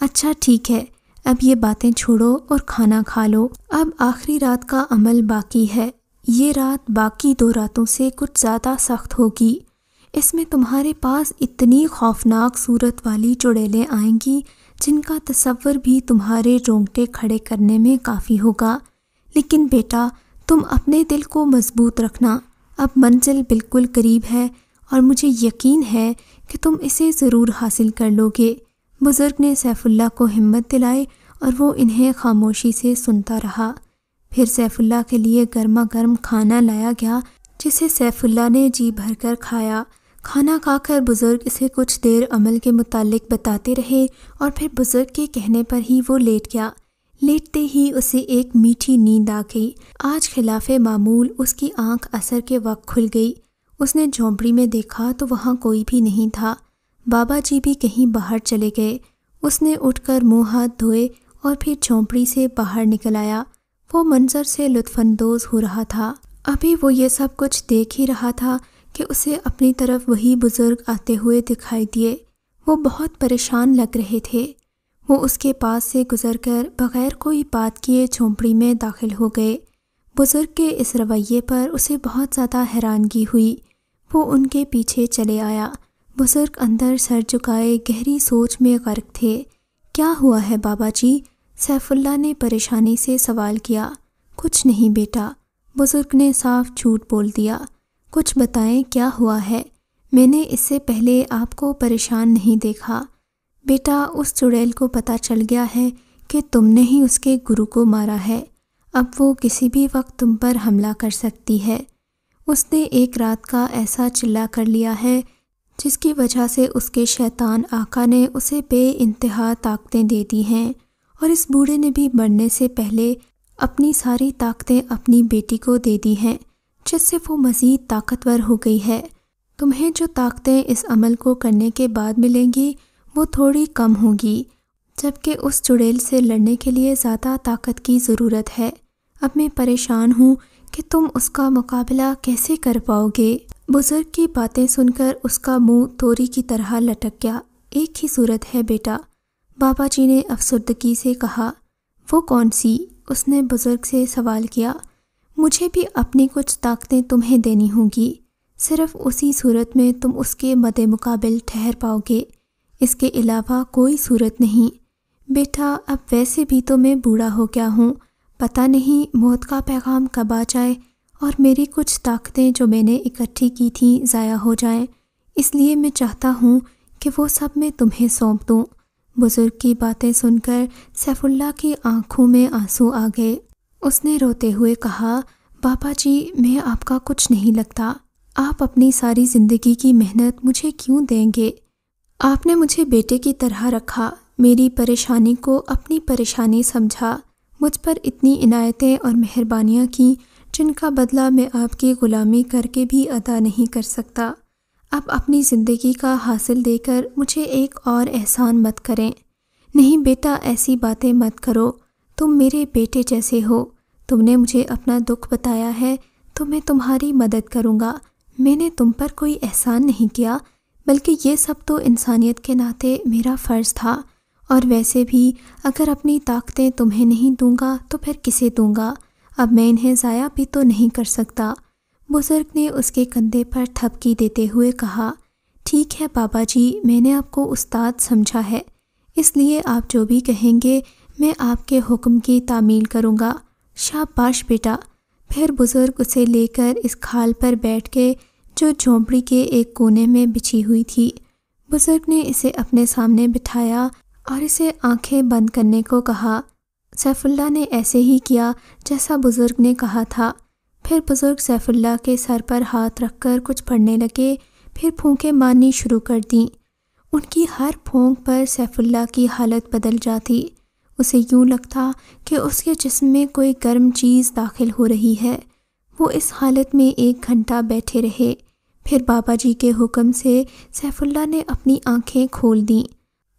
اچھا ٹھیک ہے، اب یہ باتیں چھوڑو اور کھانا کھا لو۔ اب آخری رات کا عمل باقی ہے۔ یہ رات باقی 2 راتوں سے کچھ زیادہ سخت ہوگی۔ اس میں تمہارے پاس اتنی خوفناک صورت والی چڑیلیں آئیں گی جن کا تصور بھی تمہارے رونگٹے کھڑے کرنے میں کافی ہوگا۔ لیکن بیٹا، تم اپنے دل کو مضبوط رکھنا، اب منزل بالکل قریب ہے اور مجھے یقین ہے کہ تم اسے ضرور حاصل کر لو گے۔ بزرگ نے سیف اللہ کو ہمت دلائی اور وہ انہیں خاموشی سے سنتا رہا۔ پھر سیف اللہ کے لیے گرما گرم کھانا لایا گیا، جسے سیف اللہ نے جی بھر کر کھایا۔ کھانا کھا کر بزرگ اسے کچھ دیر عمل کے متعلق بتاتے رہے اور پھر بزرگ کے کہنے پر ہی وہ لیٹ گیا۔ لیٹتے ہی اسے ایک میٹھی نیند آ گئی۔ آج خلاف معمول اس کی آنکھ عصر کے وقت کھل گئی۔ اس نے جھونپڑی میں دیکھا تو وہاں کوئی بھی نہیں تھا۔ بابا جی بھی کہیں باہر چلے گئے۔ اس نے اٹھ کر منہ ہاتھ دھوئے اور پھر جھونپڑی سے باہر نکل آیا۔ وہ منظر سے لطف اندوز ہو رہا تھا۔ ابھی وہ یہ سب کچھ دیکھ ہی رہا تھا کہ اسے اپنی طرف وہی بزرگ آتے ہوئے دکھائی دیے۔ وہ بہت پریشان لگ رہے تھے۔ وہ اس کے پاس سے گزر کر بغیر کوئی بات کیے جھونپڑی میں داخل ہو گئے۔ بزرگ کے اس رویے پر اسے بہت زیادہ حیرانگی ہوئی۔ وہ ان کے پیچھے چلے آیا۔ بزرگ اندر سر جھکائے گہری سوچ میں غرق تھے۔ کیا ہوا ہے بابا جی؟ سیف اللہ نے پریشانی سے سوال کیا۔ کچھ نہیں بیٹا، بزرگ نے صاف جھوٹ بول دیا۔ کچھ بتائیں کیا ہوا ہے؟ میں نے اس سے پہلے آپ کو پریشان نہیں دیکھا۔ بیٹا، اس چڑیل کو پتہ چل گیا ہے کہ تم نے ہی اس کے گرو کو مارا ہے۔ اب وہ کسی بھی وقت تم پر حملہ کر سکتی ہے۔ اس نے ایک رات کا ایسا چلا کر لیا ہے جس کی وجہ سے اس کے شیطان آقا نے اسے بے انتہا طاقتیں دے دی ہیں، اور اس بوڑھے نے بھی مرنے سے پہلے اپنی ساری طاقتیں اپنی بیٹی کو دے دی ہیں، جس سے وہ مزید طاقتور ہو گئی ہے۔ تمہیں جو طاقتیں اس عمل کو کرنے کے بعد ملیں گی وہ تھوڑی کم ہوں گی، جبکہ اس چڑیل سے لڑنے کے لیے زیادہ طاقت کی ضرورت ہے۔ اب میں پریشان ہوں کہ تم اس کا مقابلہ کیسے کر پاؤ گے؟ بزرگ کی باتیں سن کر اس کا منہ توری کی طرح لٹک گیا۔ ایک ہی صورت ہے بیٹا، بابا جی نے افسردگی سے کہا۔ وہ کون سی؟ اس نے بزرگ سے سوال کیا۔ مجھے بھی اپنی کچھ طاقتیں تمہیں دینی ہوں گی، صرف اسی صورت میں تم اس کے مد مقابل ٹھہر پاؤ گے، اس کے علاوہ کوئی صورت نہیں۔ بیٹا، اب ویسے بھی تو میں بوڑھا ہو گیا ہوں، پتہ نہیں موت کا پیغام کب آ جائے اور میری کچھ طاقتیں جو میں نے اکٹھی کی تھیں ضائع ہو جائیں، اس لیے میں چاہتا ہوں کہ وہ سب میں تمہیں سونپ دوں۔ بزرگ کی باتیں سن کر سیف اللہ کی آنکھوں میں آنسو آ گئے۔ اس نے روتے ہوئے کہا، بابا جی، میں آپ کا کچھ نہیں لگتا۔ آپ اپنی ساری زندگی کی محنت مجھے کیوں دیں گے؟ آپ نے مجھے بیٹے کی طرح رکھا، میری پریشانی کو اپنی پریشانی سمجھا، مجھ پر اتنی عنایتیں اور مہربانیاں کیں جن کا بدلہ میں آپ کی غلامی کر کے بھی ادا نہیں کر سکتا۔ اب اپنی زندگی کا حاصل دے کر مجھے ایک اور احسان مت کریں۔ نہیں بیٹا، ایسی باتیں مت کرو، تم میرے بیٹے جیسے ہو، تم نے مجھے اپنا دکھ بتایا ہے تو میں تمہاری مدد کروں گا۔ میں نے تم پر کوئی احسان نہیں کیا، بلکہ یہ سب تو انسانیت کے ناطے میرا فرض تھا، اور ویسے بھی اگر اپنی طاقتیں تمہیں نہیں دوں گا تو پھر کسے دوں گا؟ اب میں انہیں ضائع بھی تو نہیں کر سکتا۔ بزرگ نے اس کے کندھے پر تھپکی دیتے ہوئے کہا، ٹھیک ہے بابا جی، میں نے آپ کو استاد سمجھا ہے، اس لیے آپ جو بھی کہیں گے میں آپ کے حکم کی تعمیل کروں گا۔ شاباش بیٹا۔ پھر بزرگ اسے لے کر اس کھال پر بیٹھ گئے جو جھونپڑی کے ایک کونے میں بچھی ہوئی تھی۔ بزرگ نے اسے اپنے سامنے بٹھایا اور اسے آنکھیں بند کرنے کو کہا۔ سیف اللہ نے ایسے ہی کیا جیسا بزرگ نے کہا تھا۔ پھر بزرگ سیف اللہ کے سر پر ہاتھ رکھ کر کچھ پڑھنے لگے، پھر پھونکیں مارنی شروع کر دیں۔ ان کی ہر پھونک پر سیف اللہ کی حالت بدل جاتی۔ اسے یوں لگتا کہ اس کے جسم میں کوئی گرم چیز داخل ہو رہی ہے۔ وہ اس حالت میں 1 گھنٹہ بیٹھے رہے۔ پھر بابا جی کے حکم سے سیف اللہ نے اپنی آنکھیں کھول دیں۔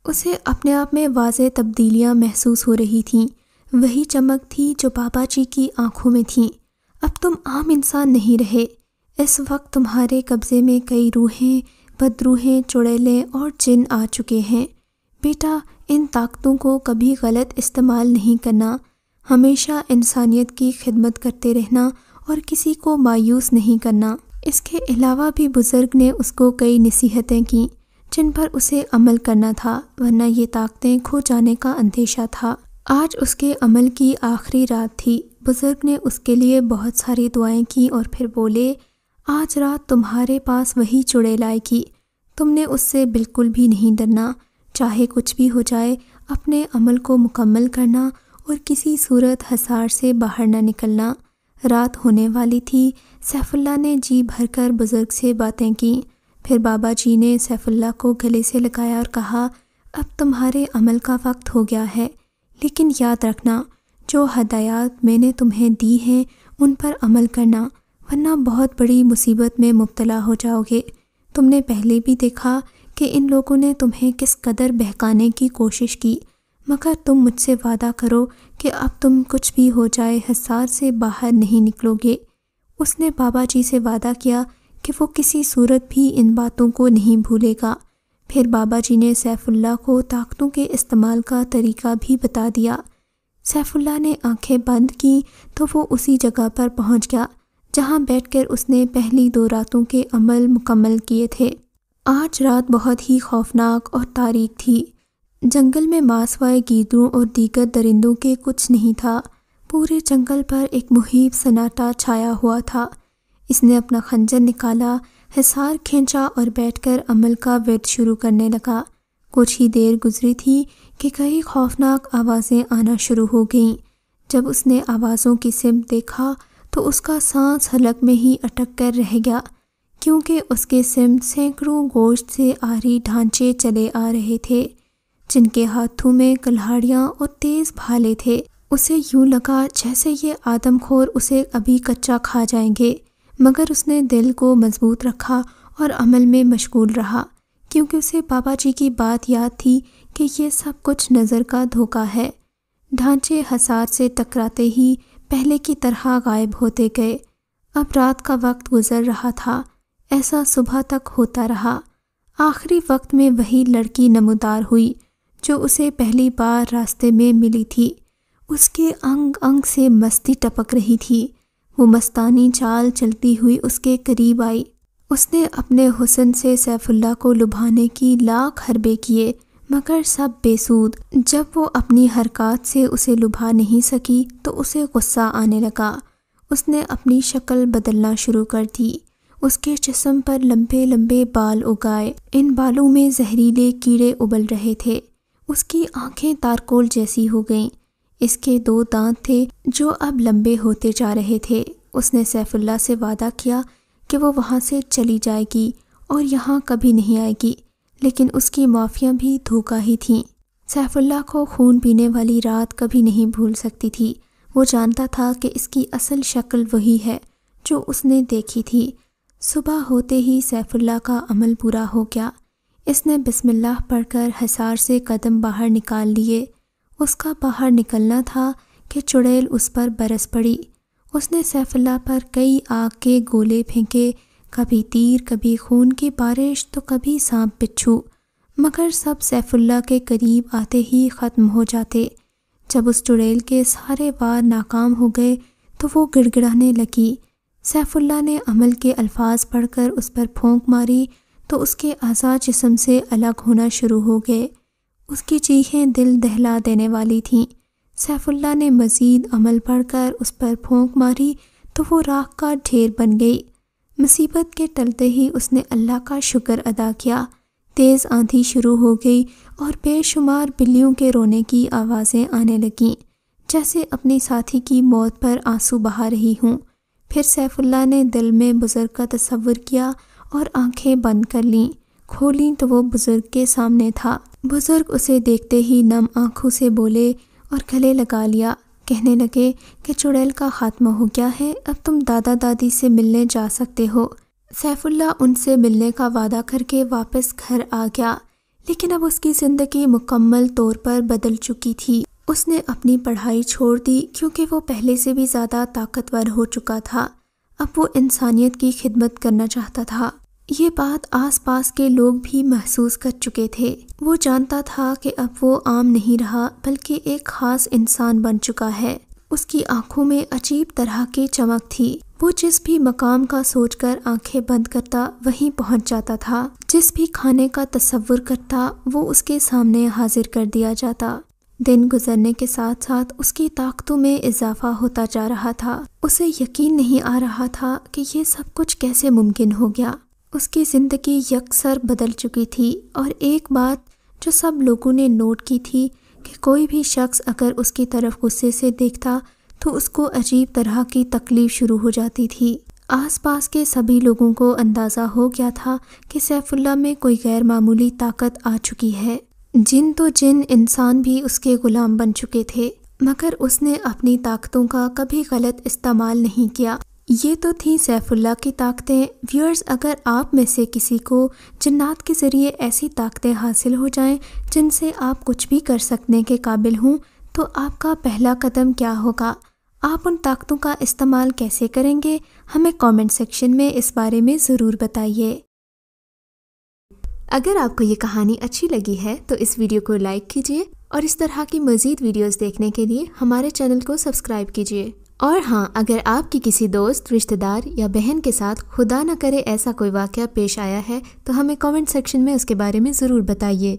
اسے اپنے آپ میں واضح تبدیلیاں محسوس ہو رہی تھیں، وہی چمک تھی جو بابا جی کی آنکھوں میں تھیں۔ اب تم عام انسان نہیں رہے، اس وقت تمہارے قبضے میں کئی روحیں، بدروحیں، چڑیلیں اور جن آ چکے ہیں۔ بیٹا، ان طاقتوں کو کبھی غلط استعمال نہیں کرنا، ہمیشہ انسانیت کی خدمت کرتے رہنا اور کسی کو مایوس نہیں کرنا۔ اس کے علاوہ بھی بزرگ نے اس کو کئی نصیحتیں کیں، جن پر اسے عمل کرنا تھا، ورنہ یہ طاقتیں کھو جانے کا اندیشہ تھا۔ آج اس کے عمل کی آخری رات تھی۔ بزرگ نے اس کے لیے بہت ساری دعائیں کی اور پھر بولے، آج رات تمہارے پاس وہی چڑیل آئے گی، تم نے اس سے بالکل بھی نہیں ڈرنا، چاہے کچھ بھی ہو جائے اپنے عمل کو مکمل کرنا اور کسی صورت حصار سے باہر نہ نکلنا۔ رات ہونے والی تھی۔ سیف اللہ نے جی بھر کر بزرگ سے باتیں کیں۔ پھر بابا جی نے سیف اللہ کو گلے سے لگایا اور کہا، اب تمہارے عمل کا وقت ہو گیا ہے، لیکن یاد رکھنا جو ہدایات میں نے تمہیں دی ہیں ان پر عمل کرنا، ورنہ بہت بڑی مصیبت میں مبتلا ہو جاؤ گے۔ تم نے پہلے بھی دیکھا کہ ان لوگوں نے تمہیں کس قدر بہکانے کی کوشش کی، مگر تم مجھ سے وعدہ کرو کہ اب تم کچھ بھی ہو جائے حصار سے باہر نہیں نکلو گے۔ اس نے بابا جی سے وعدہ کیا کہ وہ کسی صورت بھی ان باتوں کو نہیں بھولے گا۔ پھر بابا جی نے سیف اللہ کو طاقتوں کے استعمال کا طریقہ بھی بتا دیا۔ سیف اللہ نے آنکھیں بند کی تو وہ اسی جگہ پر پہنچ گیا جہاں بیٹھ کر اس نے پہلی 2 راتوں کے عمل مکمل کیے تھے۔ آج رات بہت ہی خوفناک اور تاریک تھی۔ جنگل میں ماسوائے گیدڑوں اور دیگر درندوں کے کچھ نہیں تھا۔ پورے جنگل پر ایک مہیب سناٹا چھایا ہوا تھا۔ اس نے اپنا خنجر نکالا، حصار کھینچا اور بیٹھ کر عمل کا ورد شروع کرنے لگا۔ کچھ ہی دیر گزری تھی کہ کئی خوفناک آوازیں آنا شروع ہو گئیں۔ جب اس نے آوازوں کی سمت دیکھا تو اس کا سانس حلق میں ہی اٹک کر رہ گیا، کیونکہ اس کے سمت سینکڑوں گوشت سے آری ڈھانچے چلے آ رہے تھے جن کے ہاتھوں میں کلہاڑیاں اور تیز بھالے تھے۔ اسے یوں لگا جیسے یہ آدم خور اسے ابھی کچا کھا جائیں گے، مگر اس نے دل کو مضبوط رکھا اور عمل میں مشغول رہا، کیونکہ اسے بابا جی کی بات یاد تھی کہ یہ سب کچھ نظر کا دھوکہ ہے۔ ڈھانچے حصار سے ٹکراتے ہی پہلے کی طرح غائب ہوتے گئے۔ اب رات کا وقت گزر رہا تھا۔ ایسا صبح تک ہوتا رہا۔ آخری وقت میں وہی لڑکی نمودار ہوئی جو اسے پہلی بار راستے میں ملی تھی۔ اس کے انگ انگ سے مستی ٹپک رہی تھی۔ وہ مستانی چال چلتی ہوئی اس کے قریب آئی۔ اس نے اپنے حسن سے سیف اللہ کو لبھانے کی لاکھ حربے کیے، مگر سب بے سود۔ جب وہ اپنی حرکات سے اسے لبھا نہیں سکی تو اسے غصہ آنے لگا۔ اس نے اپنی شکل بدلنا شروع کر دی۔ اس کے جسم پر لمبے لمبے بال اگائے۔ ان بالوں میں زہریلے کیڑے ابل رہے تھے۔ اس کی آنکھیں تارکول جیسی ہو گئیں۔ اس کے 2 دانت تھے جو اب لمبے ہوتے جا رہے تھے۔ اس نے سیف اللہ سے وعدہ کیا کہ وہ وہاں سے چلی جائے گی اور یہاں کبھی نہیں آئے گی، لیکن اس کی معافیاں بھی دھوکہ ہی تھیں۔ سیف اللہ کو خون پینے والی رات کبھی نہیں بھول سکتی تھی۔ وہ جانتا تھا کہ اس کی اصل شکل وہی ہے جو اس نے دیکھی تھی۔ صبح ہوتے ہی سیف اللہ کا عمل پورا ہو گیا۔ اس نے بسم اللہ پڑھ کر حصار سے قدم باہر نکال لیے۔ اس کا باہر نکلنا تھا کہ چڑیل اس پر برس پڑی۔ اس نے سیف اللہ پر کئی آگ کے گولے پھینکے، کبھی تیر، کبھی خون کی بارش تو کبھی سانپ بچھو، مگر سب سیف اللہ کے قریب آتے ہی ختم ہو جاتے۔ جب اس چڑیل کے سارے وار ناکام ہو گئے تو وہ گڑ گڑانے لگی۔ سیف اللہ نے عمل کے الفاظ پڑھ کر اس پر پھونک ماری تو اس کے اعضاء جسم سے الگ ہونا شروع ہو گئے۔ اس کی چیخیں دل دہلا دینے والی تھیں۔ سیف اللہ نے مزید عمل پڑھ کر اس پر پھونک ماری تو وہ راکھ کا ڈھیر بن گئی۔ مصیبت کے ٹلتے ہی اس نے اللہ کا شکر ادا کیا۔ تیز آندھی شروع ہو گئی اور بے شمار بلیوں کے رونے کی آوازیں آنے لگیں، جیسے اپنی ساتھی کی موت پر آنسو بہا رہی ہوں۔ پھر سیف اللہ نے دل میں بزرگ کا تصور کیا اور آنکھیں بند کر لیں۔ کھولیں تو وہ بزرگ کے سامنے تھا۔ بزرگ اسے دیکھتے ہی نم آنکھوں سے بولے اور گلے لگا لیا۔ کہنے لگے کہ چڑیل کا خاتمہ ہو گیا ہے، اب تم دادا دادی سے ملنے جا سکتے ہو۔ سیف اللہ ان سے ملنے کا وعدہ کر کے واپس گھر آ گیا، لیکن اب اس کی زندگی مکمل طور پر بدل چکی تھی۔ اس نے اپنی پڑھائی چھوڑ دی کیونکہ وہ پہلے سے بھی زیادہ طاقتور ہو چکا تھا۔ اب وہ انسانیت کی خدمت کرنا چاہتا تھا۔ یہ بات آس پاس کے لوگ بھی محسوس کر چکے تھے۔ وہ جانتا تھا کہ اب وہ عام نہیں رہا بلکہ ایک خاص انسان بن چکا ہے۔ اس کی آنکھوں میں عجیب طرح کی چمک تھی۔ وہ جس بھی مقام کا سوچ کر آنکھیں بند کرتا وہیں پہنچ جاتا تھا، جس بھی کھانے کا تصور کرتا وہ اس کے سامنے حاضر کر دیا جاتا۔ دن گزرنے کے ساتھ ساتھ اس کی طاقتوں میں اضافہ ہوتا جا رہا تھا۔ اسے یقین نہیں آ رہا تھا کہ یہ سب کچھ کیسے ممکن ہو گیا۔ اس کی زندگی یکسر بدل چکی تھی، اور ایک بات جو سب لوگوں نے نوٹ کی تھی کہ کوئی بھی شخص اگر اس کی طرف غصے سے دیکھتا تو اس کو عجیب طرح کی تکلیف شروع ہو جاتی تھی۔ آس پاس کے سبھی لوگوں کو اندازہ ہو گیا تھا کہ سیف اللہ میں کوئی غیر معمولی طاقت آ چکی ہے۔ جن تو جن انسان بھی اس کے غلام بن چکے تھے، مگر اس نے اپنی طاقتوں کا کبھی غلط استعمال نہیں کیا۔ یہ تو تھیں سیف اللہ کی طاقتیں۔ ویورز، اگر آپ میں سے کسی کو جنات کے ذریعے ایسی طاقتیں حاصل ہو جائیں جن سے آپ کچھ بھی کر سکنے کے قابل ہوں، تو آپ کا پہلا قدم کیا ہوگا؟ آپ ان طاقتوں کا استعمال کیسے کریں گے؟ ہمیں کامنٹ سیکشن میں اس بارے میں ضرور بتائیے۔ اگر آپ کو یہ کہانی اچھی لگی ہے تو اس ویڈیو کو لائک کیجیے، اور اس طرح کی مزید ویڈیوز دیکھنے کے لیے ہمارے چینل کو سبسکرائب کیجیے۔ اور ہاں، اگر آپ کی کسی دوست، رشتہ دار یا بہن کے ساتھ خدا نہ کرے ایسا کوئی واقعہ پیش آیا ہے تو ہمیں کامنٹ سیکشن میں اس کے بارے میں ضرور بتائیے۔